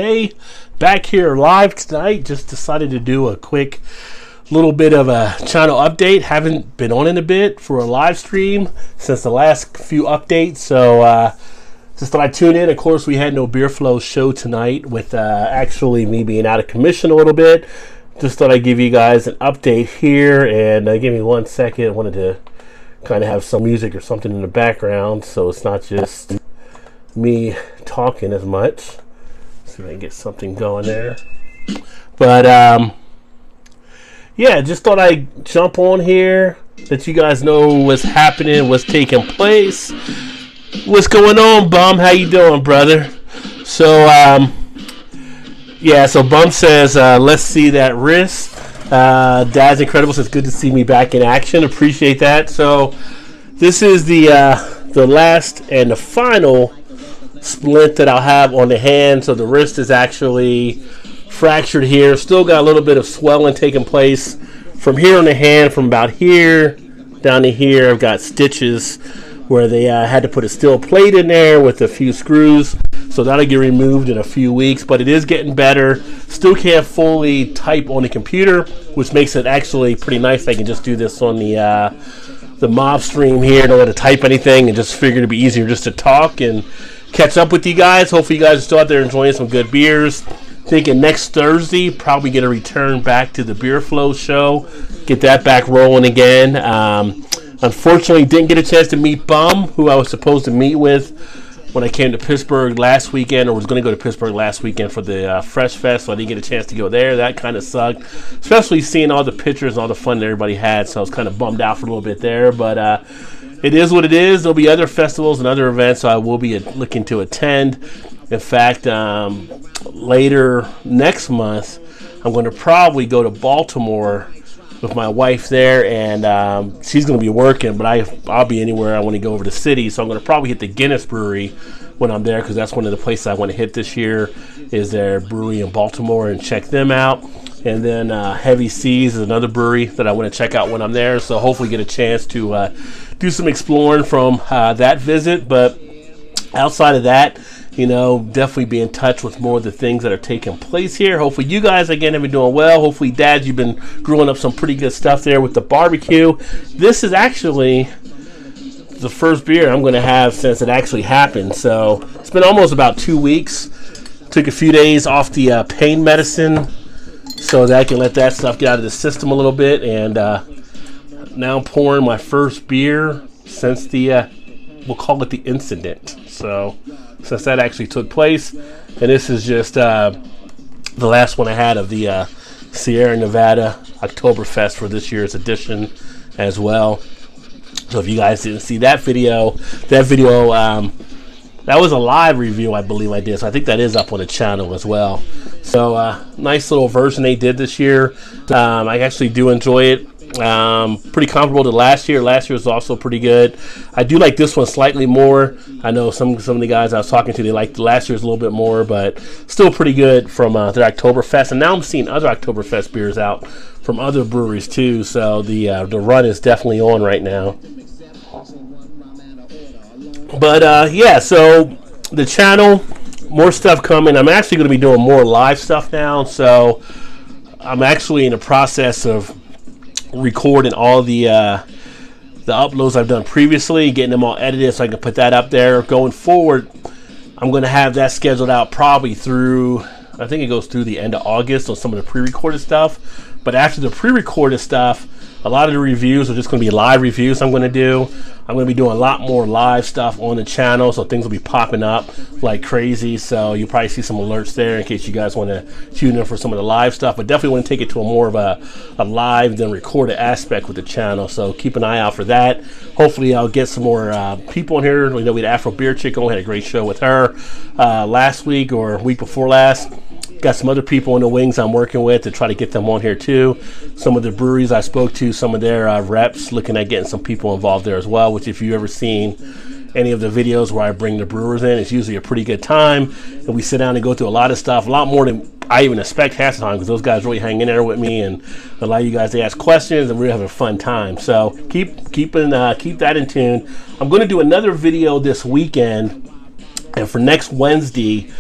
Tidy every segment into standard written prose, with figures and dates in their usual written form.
Hey, back here live tonight. Just decided to do a quick little bit of a channel update. Haven't been on in a bit for a live stream since the last few updates. So just thought I'd tune in. Of course, we had no Beer Flow show tonight with actually me being out of commission a little bit. Just thought I'd give you guys an update here. And give me 1 second. I wanted to kind of have some music or something in the background so it's not just me talking as much. See if I can get something going there. But yeah, just thought I'd jump on here, let you guys know what's happening, what's taking place. What's going on, Bum? How you doing, brother? So yeah, so Bum says let's see that wrist. Dad's Incredible says good to see me back in action. Appreciate that. So this is the last and the final splint that I'll have on the hand. So the wrist is actually fractured here. Still got a little bit of swelling taking place from here on the hand, from about here down to here. I've got stitches where they had to put a steel plate in there with a few screws. So that'll get removed in a few weeks, but it is getting better. Still can't fully type on the computer, which makes it actually pretty nice. I can just do this on the mob stream here. Don't want to type anything and just figured it'd be easier just to talk and catch up with you guys. Hopefully you guys are still out there enjoying some good beers. Thinking next Thursday, probably going to return back to the Beer Flow show. Get that back rolling again. Unfortunately, didn't get a chance to meet Bum, who I was supposed to meet with when I came to Pittsburgh last weekend, or was going to go to Pittsburgh last weekend for the Fresh Fest, so I didn't get a chance to go there. That kind of sucked, especially seeing all the pictures and all the fun that everybody had, so I was kind of bummed out for a little bit there, but it is what it is. There'll be other festivals and other events, so I will be looking to attend. In fact, later next month, I'm going to probably go to Baltimore with my wife there, and she's going to be working, but I'll be anywhere I want to go over the city, so I'm going to probably hit the Guinness Brewery when I'm there, because that's one of the places I want to hit this year, is their brewery in Baltimore, and check them out. And then Heavy Seas is another brewery that I want to check out when I'm there, so hopefully get a chance to do some exploring from that visit. But outside of that, you know, definitely be in touch with more of the things that are taking place here. Hopefully you guys, again, have been doing well. Hopefully, Dad, you've been growing up some pretty good stuff there with the barbecue. This is actually the first beer I'm going to have since it actually happened. So it's been almost about 2 weeks. Took a few days off the pain medicine so that I can let that stuff get out of the system a little bit. And now I'm pouring my first beer since the, we'll call it the incident. So since that actually took place, and this is just the last one I had of the Sierra Nevada Oktoberfest for this year's edition as well. So if you guys didn't see that video, that was a live review, I believe I did. So I think that is up on the channel as well. So nice little version they did this year. I actually do enjoy it. Pretty comparable to last year. Last year was also pretty good. I do like this one slightly more. I know some of the guys I was talking to, they liked last year's a little bit more, but still pretty good from their Oktoberfest. And now I'm seeing other Oktoberfest beers out from other breweries too. So the run is definitely on right now. But yeah, so the channel, more stuff coming. I'm actually going to be doing more live stuff now. So I'm actually in the process of recording all the uploads I've done previously, getting them all edited so I can put that up there. Going forward, I'm going to have that scheduled out probably through, I think it goes through the end of August on some of the pre-recorded stuff. But after the pre-recorded stuff, a lot of the reviews are just going to be live reviews I'm going to do. I'm going to be doing a lot more live stuff on the channel, so things will be popping up like crazy. So you'll probably see some alerts there in case you guys want to tune in for some of the live stuff. But definitely want to take it to a more of a live than recorded aspect with the channel. So keep an eye out for that. Hopefully I'll get some more people in here. You know, we had Afro Beer Chicken. We had a great show with her last week or week before last. Got some other people in the wings I'm working with to try to get them on here too. Some of the breweries I spoke to, some of their reps, looking at getting some people involved there as well, which if you've ever seen any of the videos where I bring the brewers in, it's usually a pretty good time. And we sit down and go through a lot of stuff, a lot more than I even expect half the time, because those guys really hang in there with me and allow you guys to ask questions, and we're having a fun time. So keep that in tune. I'm going to do another video this weekend, and for next Wednesday,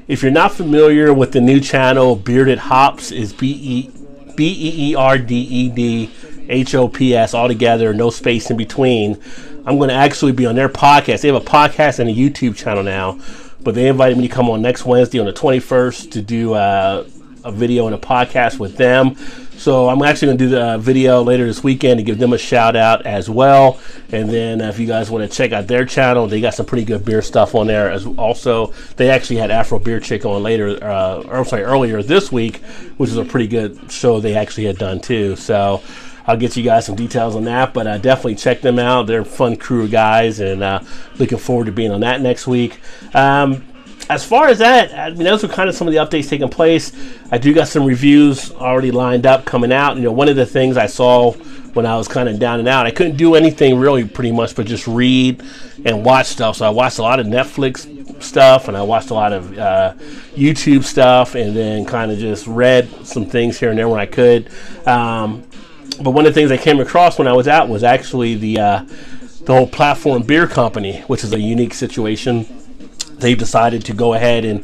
if you're not familiar with the new channel, Bearded Hops is BeerdedHops all together, no space in between. I'm going to actually be on their podcast. They have a podcast and a YouTube channel now, but they invited me to come on next Wednesday on the 21st to do a video and a podcast with them. So I'm actually going to do the video later this weekend to give them a shout out as well. And then if you guys want to check out their channel, they got some pretty good beer stuff on there as also. They actually had Afro Beer Chick on earlier this week, which is a pretty good show they actually had done too. So I'll get you guys some details on that, but definitely check them out. They're a fun crew of guys, and looking forward to being on that next week. As far as that, I mean, those are kind of some of the updates taking place. I do got some reviews already lined up coming out. You know, one of the things I saw when I was kind of down and out, I couldn't do anything really pretty much but just read and watch stuff. So I watched a lot of Netflix stuff, and I watched a lot of YouTube stuff, and then kind of just read some things here and there when I could. But one of the things I came across when I was out was actually the whole Platform Beer Company, which is a unique situation. They've decided to go ahead and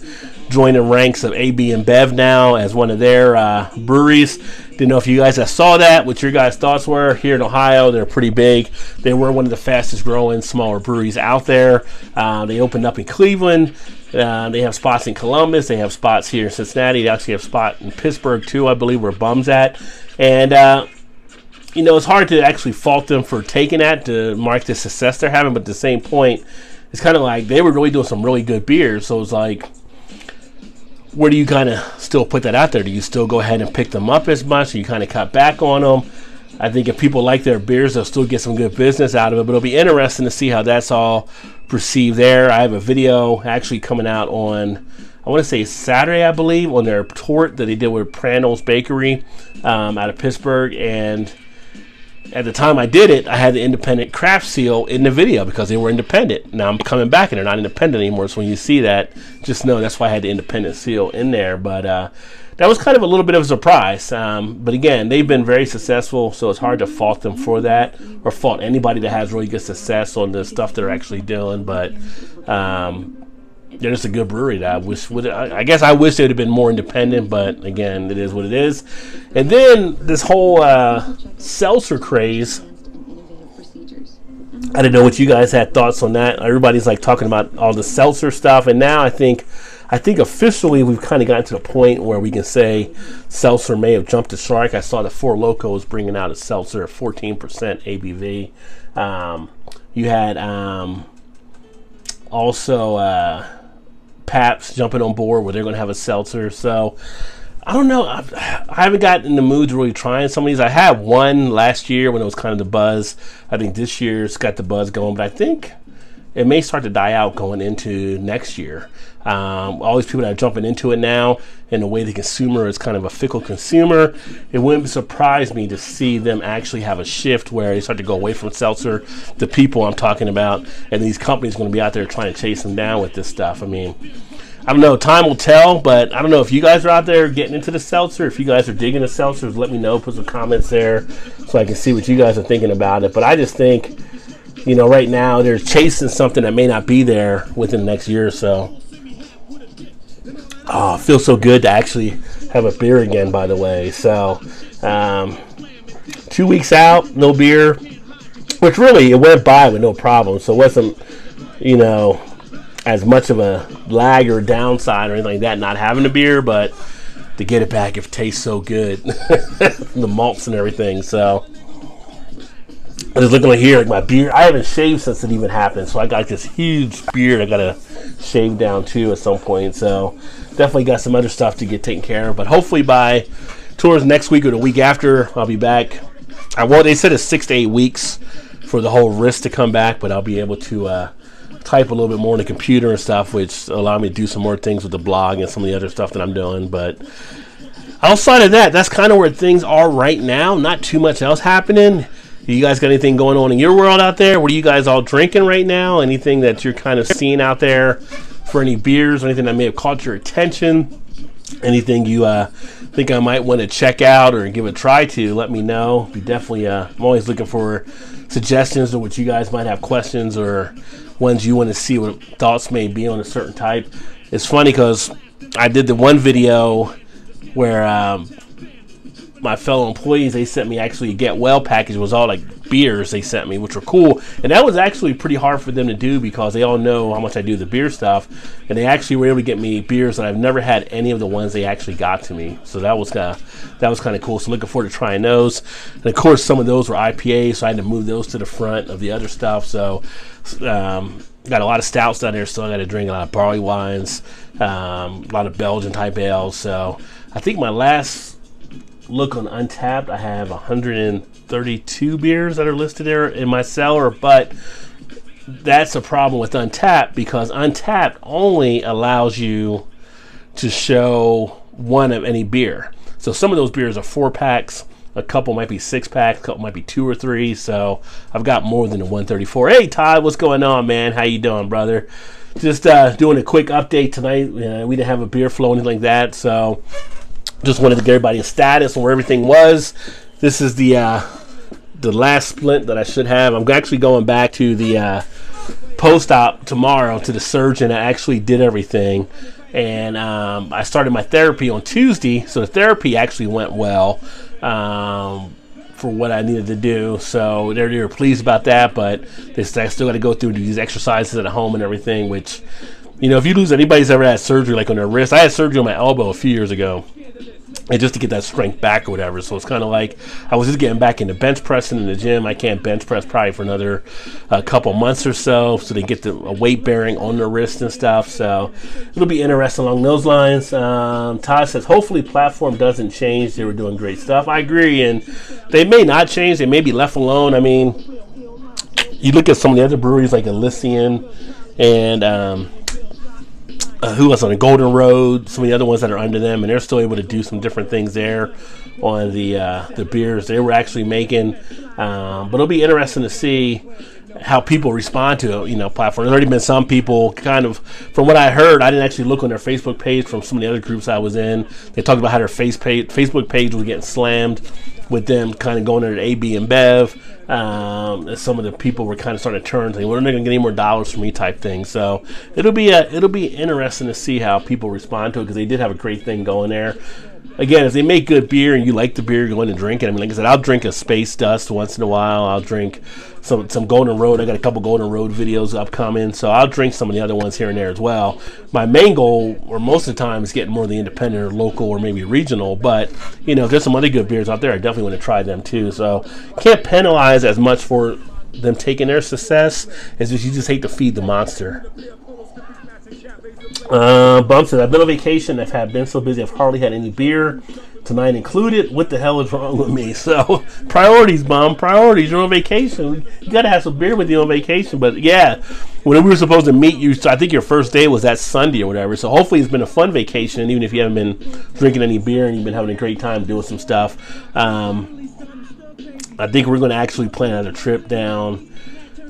join the ranks of AB and Bev now as one of their breweries. Didn't know if you guys saw that, what your guys' thoughts were. Here in Ohio, they're pretty big. They were one of the fastest growing smaller breweries out there. They opened up in Cleveland. They have spots in Columbus. They have spots here in Cincinnati. They actually have a spot in Pittsburgh too, I believe, where Bum's at. And you know, it's hard to actually fault them for taking that to mark the success they're having, but at the same point, it's kind of like they were really doing some really good beers. So it's like, where do you kind of still put that out there? Do you still go ahead and pick them up as much? Or you kind of cut back on them? I think if people like their beers, they'll still get some good business out of it. But it'll be interesting to see how that's all perceived there. I have a video actually coming out on, I want to say Saturday, I believe, on their tour that they did with Prandtls Bakery out of Pittsburgh. And at the time I did it, I had the independent craft seal in the video because they were independent. Now I'm coming back and they're not independent anymore. So when you see that, just know that's why I had the independent seal in there. But that was kind of a little bit of a surprise. But again, they've been very successful, so it's hard to fault them for that or fault anybody that has really good success on the stuff they're actually doing. But they're just a good brewery that I guess I wish they'd have been more independent, but again, it is what it is. And then this whole seltzer craze, I didn't know what you guys had thoughts on that. Everybody's like talking about all the seltzer stuff, and now I think officially we've kind of gotten to the point where we can say seltzer may have jumped the shark. I saw the Four Locos bringing out a seltzer at 14% ABV. You had also Pabst jumping on board where they're going to have a seltzer. So I don't know. I haven't gotten in the mood to really trying some of these. I had one last year when it was kind of the buzz. I think this year's got the buzz going, but I think it may start to die out going into next year. All these people that are jumping into it now, and the way the consumer is kind of a fickle consumer, it wouldn't surprise me to see them actually have a shift where they start to go away from seltzer. The people I'm talking about, and these companies are going to be out there trying to chase them down with this stuff. I mean, I don't know. Time will tell, but I don't know if you guys are out there getting into the seltzer. If you guys are digging the seltzers, let me know. Put some comments there so I can see what you guys are thinking about it. But I just think, you know, right now they're chasing something that may not be there within the next year or so. Oh, it feels so good to actually have a beer again, by the way. So, 2 weeks out, no beer, which really, it went by with no problem. So it wasn't, you know, as much of a lag or downside or anything like that, not having a beer, but to get it back, it tastes so good. The malts and everything. So, I was looking here, like my beard. I haven't shaved since it even happened, so I got this huge beard I gotta shave down too at some point. So definitely got some other stuff to get taken care of. But hopefully by towards next week or the week after, I'll be back. They said it's 6 to 8 weeks for the whole wrist to come back, but I'll be able to type a little bit more on the computer and stuff, which allow me to do some more things with the blog and some of the other stuff that I'm doing. But outside of that, that's kind of where things are right now. Not too much else happening. You guys got anything going on in your world out there? What are you guys all drinking right now? Anything that you're kind of seeing out there for any beers or anything that may have caught your attention? Anything you think I might want to check out or give a try to, let me know. Be definitely, I'm always looking for suggestions or what you guys might have questions or ones you want to see what thoughts may be on a certain type. It's funny because I did the one video where my fellow employees, they sent me actually a get well package. It was all like beers they sent me, which were cool. And that was actually pretty hard for them to do because they all know how much I do the beer stuff. And they actually were able to get me beers that I've never had any of the ones they actually got to me. So that was kind of cool. So looking forward to trying those. And of course, some of those were IPAs, so I had to move those to the front of the other stuff. So got a lot of stouts down there. Still got to drink a lot of barley wines, a lot of Belgian type ales. So I think my last look on Untapped, I have 132 beers that are listed there in my cellar, but that's a problem with Untapped because Untapped only allows you to show one of any beer. So some of those beers are 4-packs, a couple might be 6-packs, a couple might be 2 or 3, so I've got more than the 134. Hey Todd, what's going on, man? How you doing, brother? Just doing a quick update tonight. We didn't have a beer flow or anything like that, so just wanted to get everybody a status on where everything was. This is the last splint that I should have. I'm actually going back to the post-op tomorrow to the surgeon. I actually did everything. And I started my therapy on Tuesday. So the therapy actually went well for what I needed to do. So they were pleased about that. But I still got to go through these exercises at home and everything. Which, if you lose anybody's ever had surgery like on their wrist. I had surgery on my elbow a few years ago. And just to get that strength back or whatever. So it's kind of like I was just getting back into bench pressing in the gym. I can't bench press probably for another couple months or so. So they get the weight bearing on their wrist and stuff. So it'll be interesting along those lines. Todd says, hopefully platform doesn't change. They were doing great stuff. I agree. And they may not change. They may be left alone. I mean, you look at some of the other breweries like Elysian and who was on the Golden Road, some of the other ones that are under them, and they're still able to do some different things there on the beers they were actually making. But it'll be interesting to see how people respond to platform. There's already been some people kind of, from what I heard, I didn't actually look on their Facebook page from some of the other groups I was in. They talked about how their Facebook page was getting slammed with them kind of going under AB and Bev. Some of the people were kind of starting to turn, saying, "Well, they're not going to get any more dollars from me," type thing. So it'll be interesting to see how people respond to it because they did have a great thing going there. Again, if they make good beer and you like the beer, go in and drink it. I mean, like I said, I'll drink a Space Dust once in a while. I'll drink some Golden Road. I got a couple Golden Road videos upcoming, so I'll drink some of the other ones here and there as well. My main goal, or most of the time, is getting more of the independent or local or maybe regional. But if there's some other good beers out there, I definitely want to try them too. So can't penalize as much for them taking their success as just you just hate to feed the monster. Bump says, I've been on vacation. I've been so busy I've hardly had any beer, tonight included. What the hell is wrong with me? So priorities, Bum, priorities. You're on vacation. You gotta have some beer with you on vacation. But yeah, when we were supposed to meet you, so I think your first day was that Sunday or whatever. So hopefully it's been a fun vacation, even if you haven't been drinking any beer and you've been having a great time doing some stuff. I think we're going to actually plan another trip down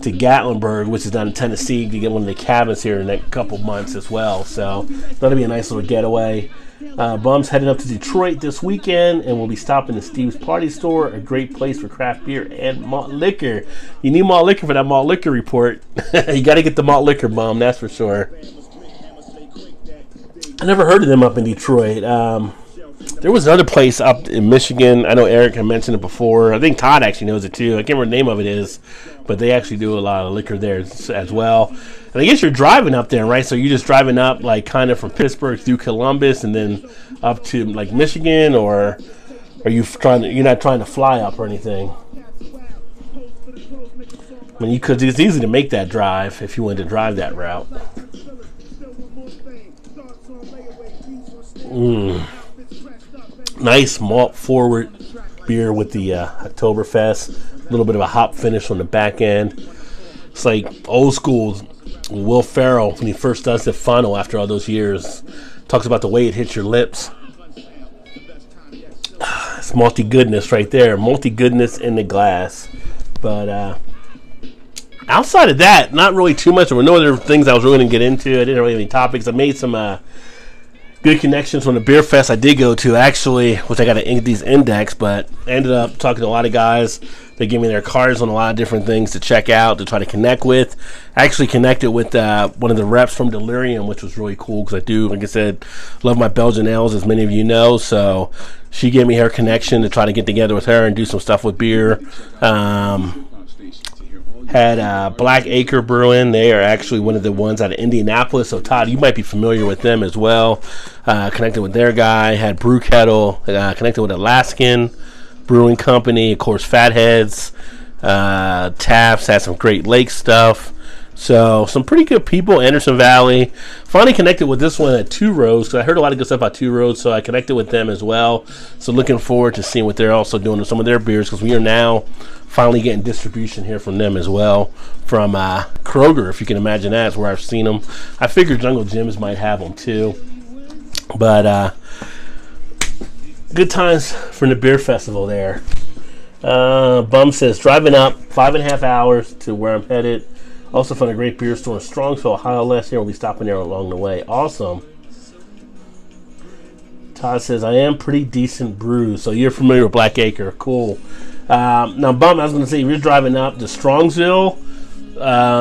to Gatlinburg, which is down in Tennessee, to get one of the cabins here in the next couple months as well. So that'll be a nice little getaway. Bum's heading up to Detroit this weekend, and we'll be stopping at Steve's Party Store, a great place for craft beer and malt liquor. You need malt liquor for that malt liquor report. You got to get the malt liquor, Bum, that's for sure. I never heard of them up in Detroit. There was another place up in Michigan. I know Eric had mentioned it before. I think Todd actually knows it too. I can't remember what the name of it is, but they actually do a lot of liquor there as well. And I guess you're driving up there, right? So you're just driving up, like, kind of from Pittsburgh through Columbus and then up to, like, Michigan, or are you you're not trying to fly up or anything? I mean, it's easy to make that drive if you wanted to drive that route. Nice malt forward beer with the Oktoberfest. A little bit of a hop finish on the back end. It's like old school Will Ferrell when he first does the funnel after all those years. Talks about the way it hits your lips. It's malty goodness right there. Malty goodness in the glass. But outside of that, not really too much. There were no other things I was really going to get into. I didn't really have any topics. I made some good connections from the beer fest I did go to, actually, which I got to these index, but I ended up talking to a lot of guys They give me their cards on a lot of different things to check out, to try to connect with. I actually connected with one of the reps from Delirium, which was really cool because I do, like I said, love my Belgian ales, as many of you know. So she gave me her connection to try to get together with her and do some stuff with beer. Had Black Acre Brewing. They are actually one of the ones out of Indianapolis. So Todd, you might be familiar with them as well. Connected with their guy. Had Brew Kettle. Connected with Alaskan Brewing Company. Of course, Fatheads. Taps. Had some Great Lakes stuff. So some pretty good people. Anderson Valley. Finally connected with this one at Two Roads. So I heard a lot of good stuff about Two Roads. So I connected with them as well. So looking forward to seeing what they're also doing with some of their beers, because we are now finally getting distribution here from them as well, from Kroger, if you can imagine. That's where I've seen them. I figured Jungle Gyms might have them too, but good times from the beer festival there. Bum says driving up 5.5 hours to where I'm headed. Also found a great beer store in Strongsville, Ohio last year. We'll be stopping there along the way. Awesome. Todd says I am pretty decent brews. So you're familiar with Black Acre. Cool. Now, Bum, I was going to say, we're driving up to Strongsville.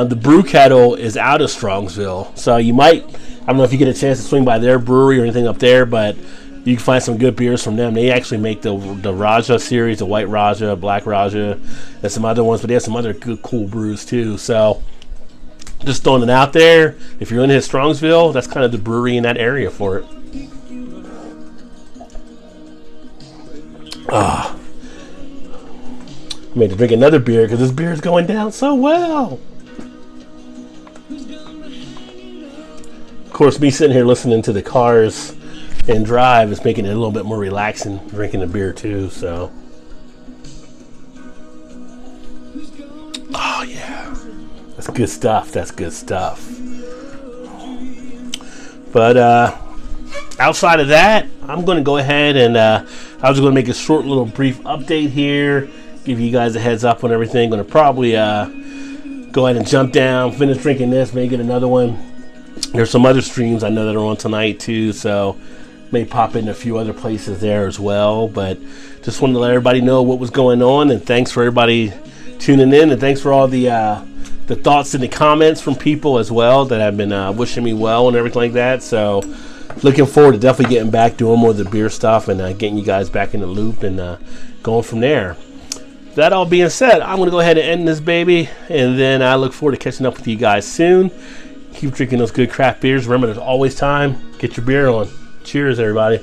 The Brew Kettle is out of Strongsville. So you might, I don't know if you get a chance to swing by their brewery or anything up there, but you can find some good beers from them. They actually make the Raja series, the White Raja, Black Raja, and some other ones, but they have some other good, cool brews too. So just throwing it out there. If you're in his Strongsville, that's kind of the brewery in that area for it. I made to drink another beer because this beer is going down so well. Of course, me sitting here listening to the cars and drive is making it a little bit more relaxing drinking the beer too. So, oh yeah, that's good stuff. That's good stuff. But outside of that, I'm going to go ahead and I was going to make a short little brief update here. Give you guys a heads up on everything. Going to probably go ahead and jump down, finish drinking this, maybe get another one. There's some other streams I know that are on tonight too, so may pop in a few other places there as well. But just wanted to let everybody know what was going on, and thanks for everybody tuning in, and thanks for all the thoughts and the comments from people as well that have been wishing me well and everything like that. So looking forward to definitely getting back, doing more of the beer stuff, and getting you guys back in the loop and going from there. That all being said, I'm going to go ahead and end this baby, and then I look forward to catching up with you guys soon. Keep drinking those good craft beers. Remember, there's always time. Get your beer on. Cheers, everybody.